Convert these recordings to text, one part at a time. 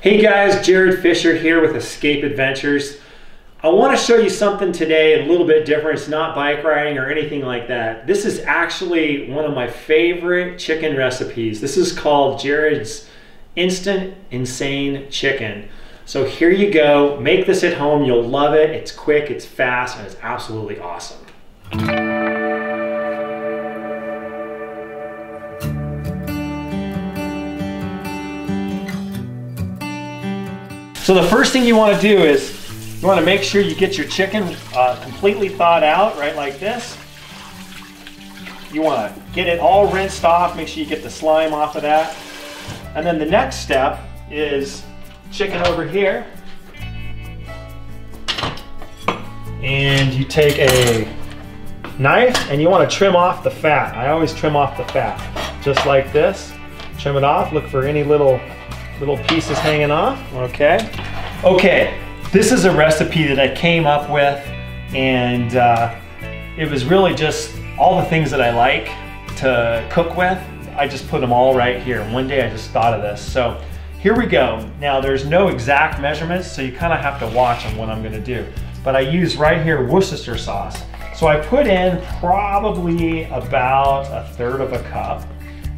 Hey guys, Jared Fisher here with Escape Adventures. I want to show you something today a little bit different. It's not bike riding or anything like that. This is actually one of my favorite chicken recipes. This is called Jared's Instant Insane Chicken. So here you go. Make this at home. You'll love it. It's quick, it's fast, and it's absolutely awesome. So the first thing you want to do is you want to make sure you get your chicken completely thawed out, right, like this. You want to get it all rinsed off, make sure you get the slime off of that. And then the next step is chicken over here. And you take a knife and you want to trim off the fat. I always trim off the fat, just like this. Trim it off, look for any little pieces hanging off, okay? Okay, this is a recipe that I came up with, and it was really just all the things that I like to cook with. I just put them all right here. One day I just thought of this. So here we go. Now there's no exact measurements, so you kind of have to watch on what I'm gonna do. But I use right here Worcestershire sauce. So I put in probably about 1/3 of a cup,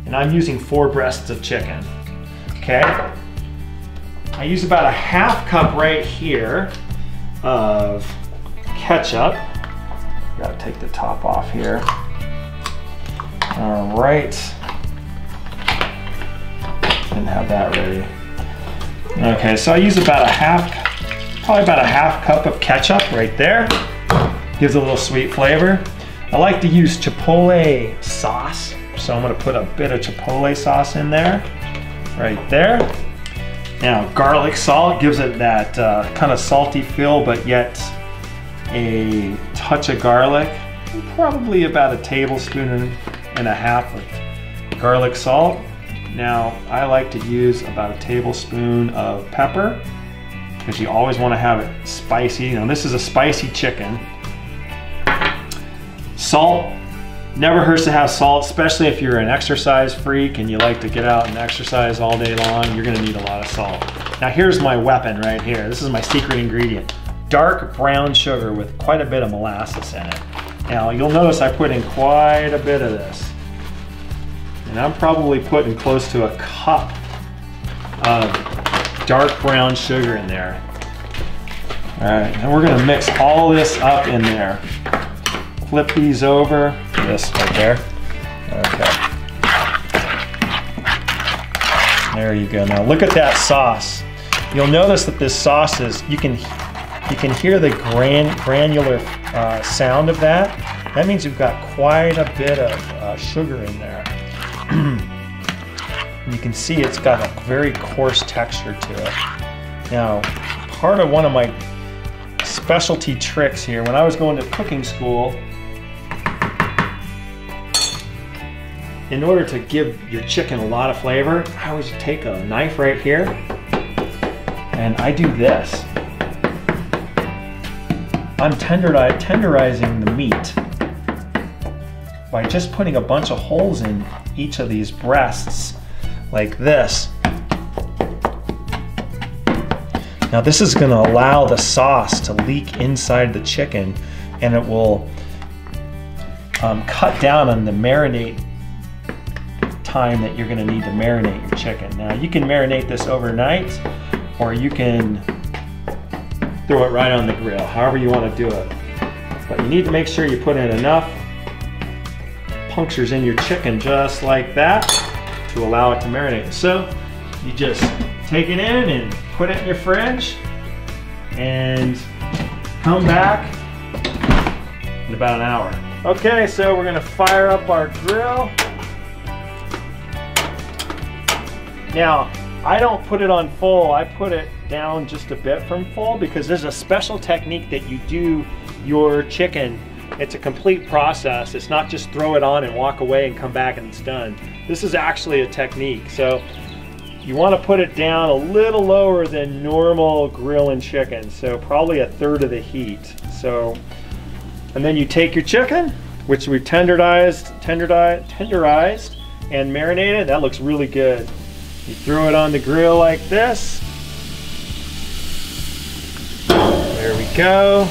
and I'm using 4 breasts of chicken. Okay, I use about a 1/2 cup right here of ketchup. Gotta take the top off here. All right, didn't have that ready. Okay, so I use about probably about a 1/2 cup of ketchup right there. Gives a little sweet flavor. I like to use Chipotle sauce, so I'm gonna put a bit of Chipotle sauce in there. Right there. Now garlic salt gives it that kind of salty feel, but yet a touch of garlic. Probably about a 1.5 tablespoons of garlic salt. Now I like to use about a tablespoon of pepper because you always want to have it spicy. Now this is a spicy chicken. Salt. Never hurts to have salt, especially if you're an exercise freak and you like to get out and exercise all day long. You're gonna need a lot of salt. Now here's my weapon right here. This is my secret ingredient. Dark brown sugar with quite a bit of molasses in it. Now you'll notice I put in quite a bit of this. And I'm probably putting close to a cup of dark brown sugar in there. All right, and we're gonna mix all this up in there. Flip these over. This right there. Okay. There you go. Now look at that sauce. You'll notice that this sauce is, you can hear the granular sound of that. That means you've got quite a bit of sugar in there. You can see it's got a very coarse texture to it. Now, part of one of my specialty tricks here, when I was going to cooking school, in order to give your chicken a lot of flavor, I always take a knife right here and I do this. I'm tenderizing the meat by just putting a bunch of holes in each of these breasts like this. Now this is going to allow the sauce to leak inside the chicken, and it will cut down on the marinate time that you're going to need to marinate your chicken. Now you can marinate this overnight, or you can throw it right on the grill, however you want to do it. But you need to make sure you put in enough punctures in your chicken just like that to allow it to marinate. So you just take it in and put it in your fridge and come back in about an hour. Okay, so we're going to fire up our grill. Now, I don't put it on full, I put it down just a bit from full because there's a special technique that you do your chicken. It's a complete process. It's not just throw it on and walk away and come back and it's done. This is actually a technique. So you want to put it down a little lower than normal grilling chicken. So probably 1/3 of the heat. So, and then you take your chicken, which we've tenderized and marinated. That looks really good. You throw it on the grill like this, go.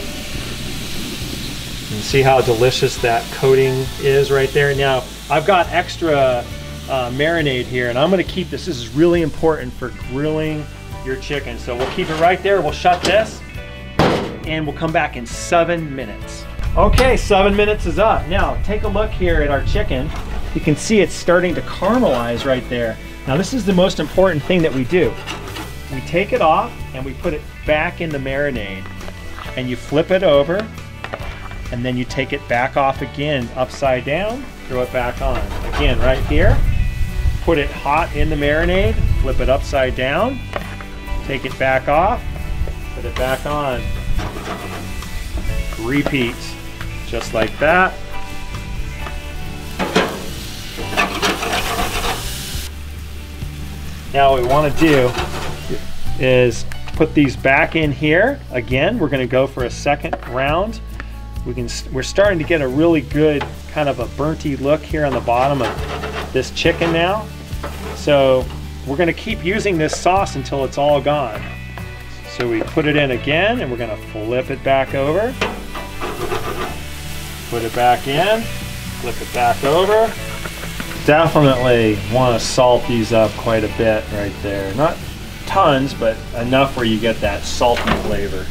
And see how delicious that coating is right there. Now, I've got extra marinade here, and I'm gonna keep this. This is really important for grilling your chicken. So we'll keep it right there. We'll shut this, and we'll come back in 7 minutes. Okay, 7 minutes is up. Now, take a look here at our chicken. You can see it's starting to caramelize right there. Now, this is the most important thing that we do. We take it off, and we put it back in the marinade. And you flip it over, and then you take it back off again, upside down, throw it back on. Again, right here, put it hot in the marinade, flip it upside down, take it back off, put it back on. Repeat, just like that. Now what we want to do is put these back in here. Again, we're going to go for a second round. We're starting to get a really good kind of a burnty look here on the bottom of this chicken now. So we're going to keep using this sauce until it's all gone. So we put it in again, and we're going to flip it back over. Put it back in, flip it back over. Definitely want to salt these up quite a bit right there. Not tons, but enough where you get that salty flavor.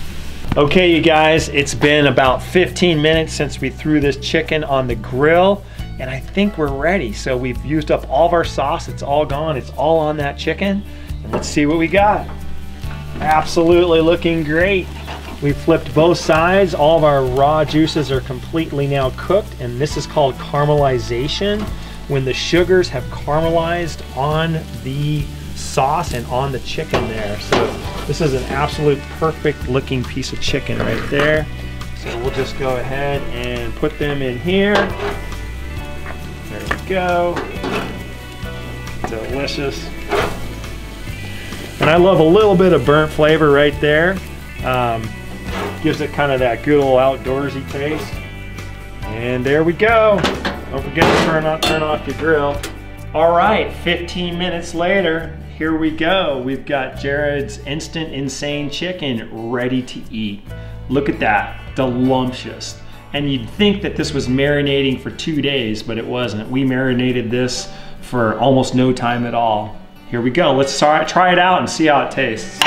Okay, you guys, it's been about 15 minutes since we threw this chicken on the grill, and I think we're ready. So we've used up all of our sauce. It's all gone. It's all on that chicken. And let's see what we got. Absolutely looking great. We flipped both sides. All of our raw juices are completely now cooked, and this is called caramelization, when the sugars have caramelized on the sauce and on the chicken there. So this is an absolute perfect looking piece of chicken right there. So we'll just go ahead and put them in here. There we go. Delicious. And I love a little bit of burnt flavor right there. Gives it kind of that good old outdoorsy taste. And there we go. Don't forget to turn off your grill. All right, 15 minutes later, here we go. We've got Jared's Instant Insane Chicken ready to eat. Look at that, delumptious. And you'd think that this was marinating for 2 days, but it wasn't. We marinated this for almost no time at all. Here we go, let's try it out and see how it tastes.